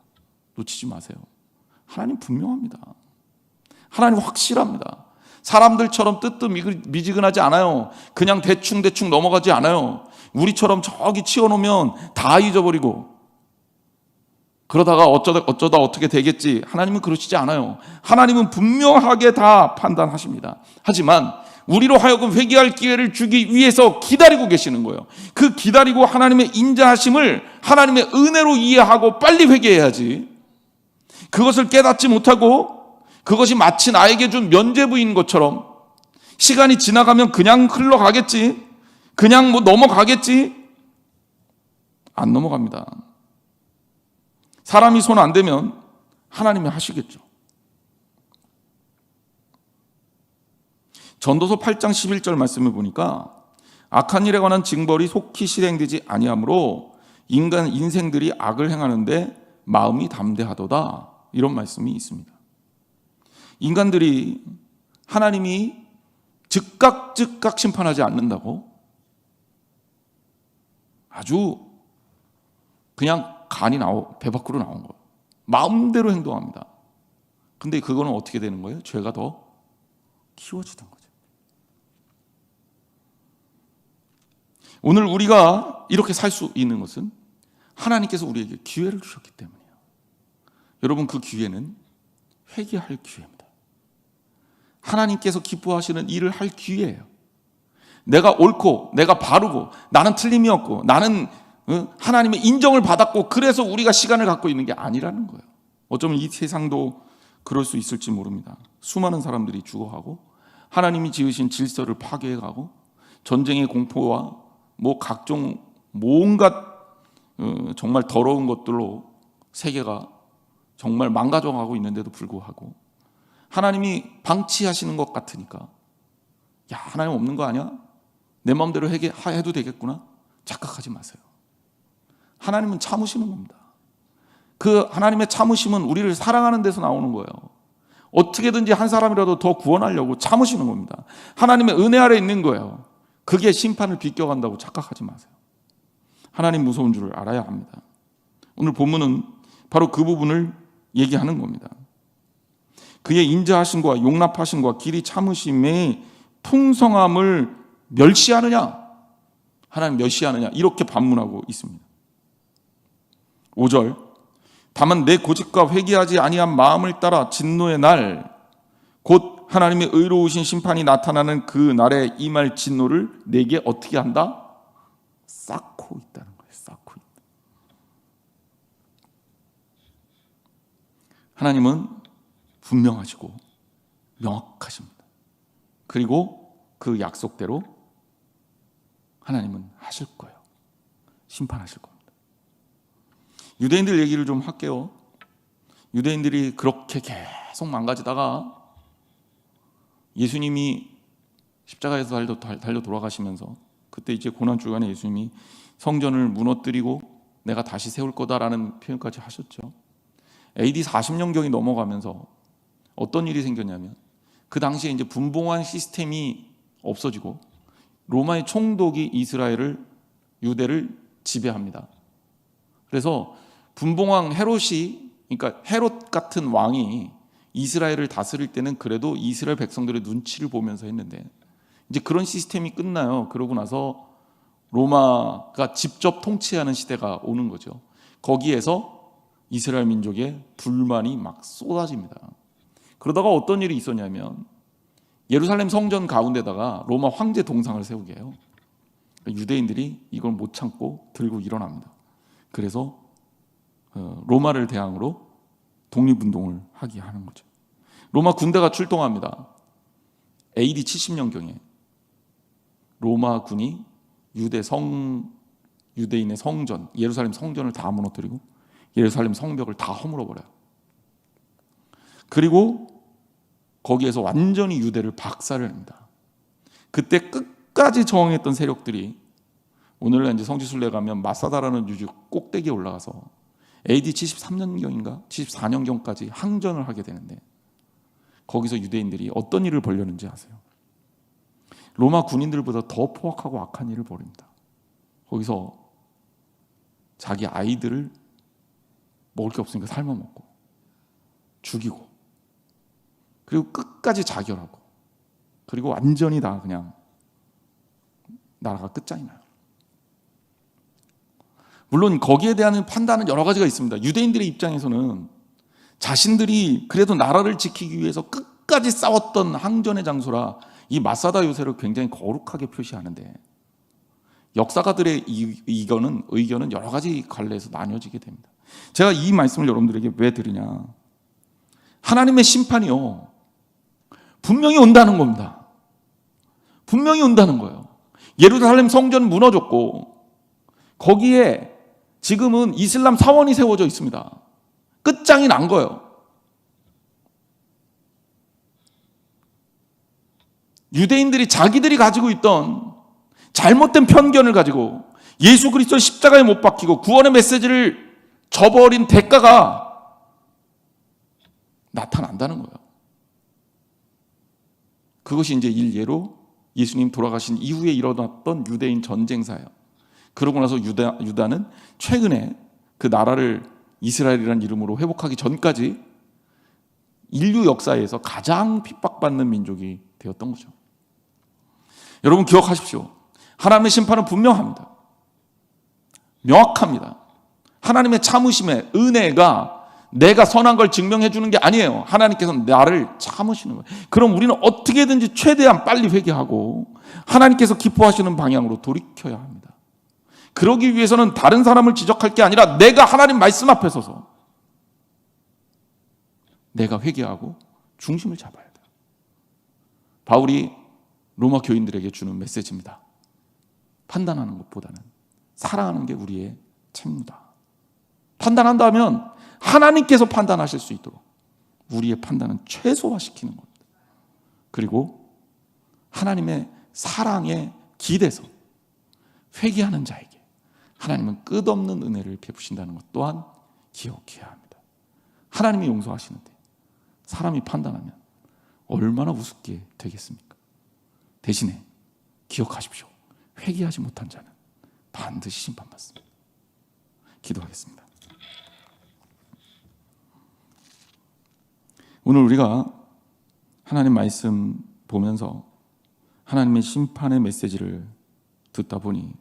놓치지 마세요. 하나님 분명합니다. 하나님 확실합니다. 사람들처럼 뜨뜻미지근하지 않아요. 그냥 대충 넘어가지 않아요. 우리처럼 저기 치워놓으면 다 잊어버리고 그러다가 어쩌다 어떻게 되겠지. 하나님은 그러시지 않아요. 하나님은 분명하게 다 판단하십니다. 하지만 우리로 하여금 회개할 기회를 주기 위해서 기다리고 계시는 거예요. 그 기다리고 하나님의 인자하심을 하나님의 은혜로 이해하고 빨리 회개해야지. 그것을 깨닫지 못하고 그것이 마치 나에게 준 면죄부인 것처럼 시간이 지나가면 그냥 흘러가겠지. 그냥 넘어가겠지. 안 넘어갑니다. 사람이 손 안 대면 하나님이 하시겠죠. 전도서 8장 11절 말씀을 보니까 악한 일에 관한 징벌이 속히 실행되지 아니하므로 인간 인생들이 악을 행하는데 마음이 담대하도다. 이런 말씀이 있습니다. 인간들이 하나님이 즉각 심판하지 않는다고 아주 그냥 간이 배 밖으로 나온 거예요. 마음대로 행동합니다. 근데 그거는 어떻게 되는 거예요? 죄가 더 키워지던 거죠. 오늘 우리가 이렇게 살 수 있는 것은 하나님께서 우리에게 기회를 주셨기 때문이에요. 여러분 그 기회는 회개할 기회입니다. 하나님께서 기뻐하시는 일을 할 기회예요. 내가 옳고 내가 바르고 나는 틀림이 없고 나는 하나님의 인정을 받았고 그래서 우리가 시간을 갖고 있는 게 아니라는 거예요. 어쩌면 이 세상도 그럴 수 있을지 모릅니다. 수많은 사람들이 죽어가고 하나님이 지으신 질서를 파괴해가고 전쟁의 공포와 각종 온갖 정말 더러운 것들로 세계가 정말 망가져가고 있는데도 불구하고 하나님이 방치하시는 것 같으니까 야 하나님 없는 거 아니야? 내 마음대로 해도 되겠구나? 착각하지 마세요. 하나님은 참으시는 겁니다. 그 하나님의 참으심은 우리를 사랑하는 데서 나오는 거예요. 어떻게든지 한 사람이라도 더 구원하려고 참으시는 겁니다. 하나님의 은혜 아래 있는 거예요. 그게 심판을 비껴간다고 착각하지 마세요. 하나님 무서운 줄을 알아야 합니다. 오늘 본문은 바로 그 부분을 얘기하는 겁니다. 그의 인자하심과 용납하심과 길이 참으심의 풍성함을 멸시하느냐? 하나님 멸시하느냐? 이렇게 반문하고 있습니다. 5절 다만 내 고집과 회개하지 아니한 마음을 따라 진노의 날, 곧 하나님의 의로우신 심판이 나타나는 그 날에 임할 진노를 내게 어떻게 한다? 쌓고 있다는 거예요. 쌓고 있다. 하나님은 분명하시고 명확하십니다. 그리고 그 약속대로 하나님은 하실 거예요. 심판하실 겁니다. 유대인들 얘기를 좀 할게요. 유대인들이 그렇게 계속 망가지다가 예수님이 십자가에서 달려 돌아가시면서 그때 이제 고난주간에 예수님이 성전을 무너뜨리고 내가 다시 세울 거다라는 표현까지 하셨죠. AD 40년경이 넘어가면서 어떤 일이 생겼냐면 그 당시에 이제 분봉한 시스템이 없어지고 로마의 총독이 이스라엘을, 유대를 지배합니다. 그래서 분봉왕 헤롯이, 그러니까 헤롯 같은 왕이 이스라엘을 다스릴 때는 그래도 이스라엘 백성들의 눈치를 보면서 했는데 이제 그런 시스템이 끝나요. 그러고 나서 로마가 직접 통치하는 시대가 오는 거죠. 거기에서 이스라엘 민족의 불만이 막 쏟아집니다. 그러다가 어떤 일이 있었냐면 예루살렘 성전 가운데다가 로마 황제 동상을 세우게 해요. 유대인들이 이걸 못 참고 들고 일어납니다. 그래서 로마를 대항으로 독립운동을 하게 하는 거죠. 로마 군대가 출동합니다. AD 70년경에 로마 군이 유대인의 성전, 예루살렘 성전을 다 무너뜨리고 예루살렘 성벽을 다 허물어버려요. 그리고 거기에서 완전히 유대를 박살을 냅니다. 그때 끝까지 저항했던 세력들이 오늘날 이제 성지순례 가면 마사다라는 유주 꼭대기에 올라가서 AD 73년경인가 74년경까지 항전을 하게 되는데 거기서 유대인들이 어떤 일을 벌였는지 아세요? 로마 군인들보다 더 포악하고 악한 일을 벌입니다. 거기서 자기 아이들을 먹을 게 없으니까 삶아먹고 죽이고 그리고 끝까지 자결하고 그리고 완전히 다 그냥 나라가 끝장이 나요. 물론 거기에 대한 판단은 여러 가지가 있습니다. 유대인들의 입장에서는 자신들이 그래도 나라를 지키기 위해서 끝까지 싸웠던 항전의 장소라 이 마사다 요새를 굉장히 거룩하게 표시하는데 역사가들의 의견은 여러 가지 갈래에서 나뉘어지게 됩니다. 제가 이 말씀을 여러분들에게 왜 드리냐, 하나님의 심판이요 분명히 온다는 겁니다. 분명히 온다는 거예요. 예루살렘 성전 무너졌고 거기에 지금은 이슬람 사원이 세워져 있습니다. 끝장이 난 거예요. 유대인들이 자기들이 가지고 있던 잘못된 편견을 가지고 예수 그리스도를 십자가에 못 박히고 구원의 메시지를 저버린 대가가 나타난다는 거예요. 그것이 이제 일례로 예수님 돌아가신 이후에 일어났던 유대인 전쟁사예요. 그러고 나서 유다는 최근에 그 나라를 이스라엘이라는 이름으로 회복하기 전까지 인류 역사에서 가장 핍박받는 민족이 되었던 거죠. 여러분 기억하십시오. 하나님의 심판은 분명합니다. 명확합니다. 하나님의 참으심의 은혜가 내가 선한 걸 증명해 주는 게 아니에요. 하나님께서 나를 참으시는 거예요. 그럼 우리는 어떻게든지 최대한 빨리 회개하고 하나님께서 기뻐하시는 방향으로 돌이켜야 합니다. 그러기 위해서는 다른 사람을 지적할 게 아니라 내가 하나님 말씀 앞에 서서 내가 회개하고 중심을 잡아야 돼요. 바울이 로마 교인들에게 주는 메시지입니다. 판단하는 것보다는 사랑하는 게 우리의 책무다. 판단한다면 하나님께서 판단하실 수 있도록 우리의 판단은 최소화시키는 겁니다. 그리고 하나님의 사랑에 기대서 회개하는 자에게 하나님은 끝없는 은혜를 베푸신다는 것 또한 기억해야 합니다. 하나님이 용서하시는데 사람이 판단하면 얼마나 우습게 되겠습니까? 대신에 기억하십시오. 회개하지 못한 자는 반드시 심판받습니다. 기도하겠습니다. 오늘 우리가 하나님 말씀 보면서 하나님의 심판의 메시지를 듣다 보니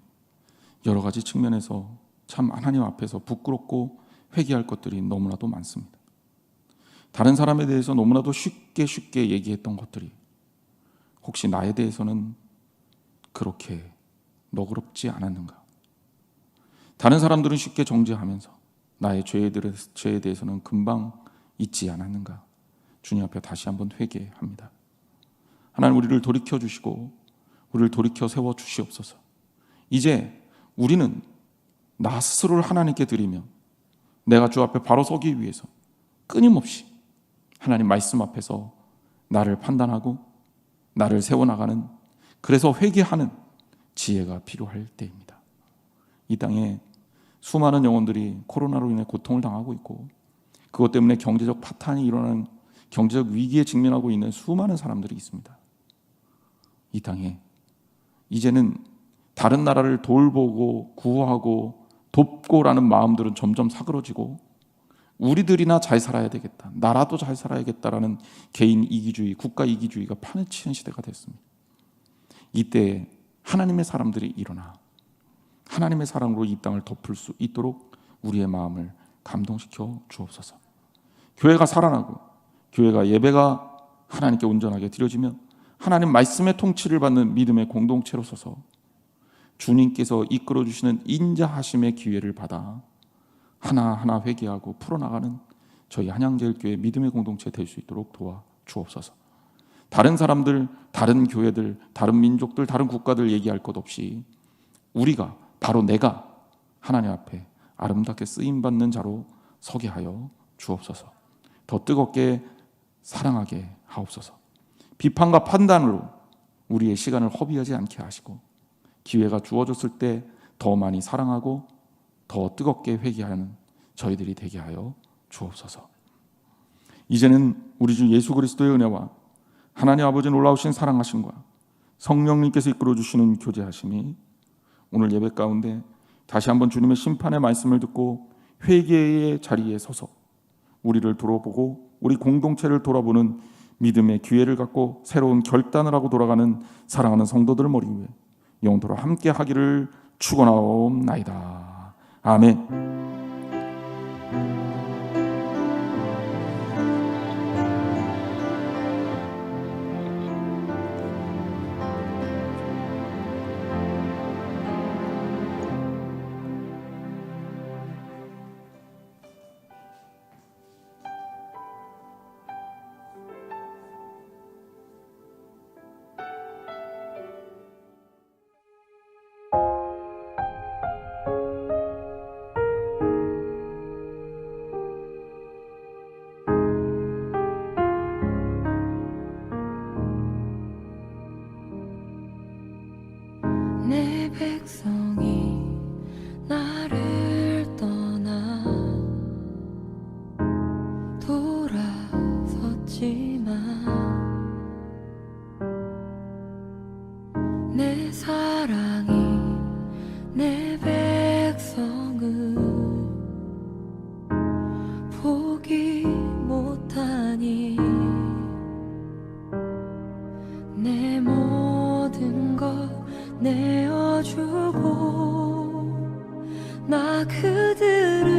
여러 가지 측면에서 참 하나님 앞에서 부끄럽고 회개할 것들이 너무나도 많습니다. 다른 사람에 대해서 너무나도 쉽게 얘기했던 것들이 혹시 나에 대해서는 그렇게 너그럽지 않았는가? 다른 사람들은 쉽게 정죄하면서 나의 죄에 대해서는 금방 잊지 않았는가? 주님 앞에 다시 한번 회개합니다. 하나님, 우리를 돌이켜 주시고 우리를 돌이켜 세워 주시옵소서. 이제 우리는 나 스스로를 하나님께 드리며 내가 주 앞에 바로 서기 위해서 끊임없이 하나님 말씀 앞에서 나를 판단하고 나를 세워나가는, 그래서 회개하는 지혜가 필요할 때입니다. 이 땅에 수많은 영혼들이 코로나로 인해 고통을 당하고 있고 그것 때문에 경제적 파탄이 일어나는, 경제적 위기에 직면하고 있는 수많은 사람들이 있습니다. 이 땅에 이제는 다른 나라를 돌보고 구호하고 돕고라는 마음들은 점점 사그러지고 우리들이나 잘 살아야 되겠다, 나라도 잘 살아야겠다라는 개인 이기주의, 국가 이기주의가 판을 치는 시대가 됐습니다. 이때 하나님의 사람들이 일어나 하나님의 사랑으로 이 땅을 덮을 수 있도록 우리의 마음을 감동시켜 주옵소서. 교회가 살아나고 교회가 예배가 하나님께 온전하게 드려지면 하나님 말씀의 통치를 받는 믿음의 공동체로 서서 주님께서 이끌어 주시는 인자하심의 기회를 받아 하나하나 회개하고 풀어나가는 저희 한양제일교회 믿음의 공동체 될 수 있도록 도와 주옵소서. 다른 사람들, 다른 교회들, 다른 민족들, 다른 국가들 얘기할 것 없이 우리가, 바로 내가 하나님 앞에 아름답게 쓰임받는 자로 서게 하여 주옵소서. 더 뜨겁게 사랑하게 하옵소서. 비판과 판단으로 우리의 시간을 허비하지 않게 하시고 기회가 주어졌을 때 더 많이 사랑하고 더 뜨겁게 회개하는 저희들이 되게 하여 주옵소서. 이제는 우리 주 예수 그리스도의 은혜와 하나님 아버지 놀라우신 사랑하심과 성령님께서 이끌어 주시는 교제하심이 오늘 예배 가운데 다시 한번 주님의 심판의 말씀을 듣고 회개의 자리에 서서 우리를 돌아보고 우리 공동체를 돌아보는 믿음의 기회를 갖고 새로운 결단을 하고 돌아가는 사랑하는 성도들 머리 위에 영원토록 함께 하기를 축원하옵나이다. 아멘. 내 백성이 나를 떠나 돌아섰지만 내 사랑이 내 백성을 포기 못하니 내 모든 것 내어주고 나 그들을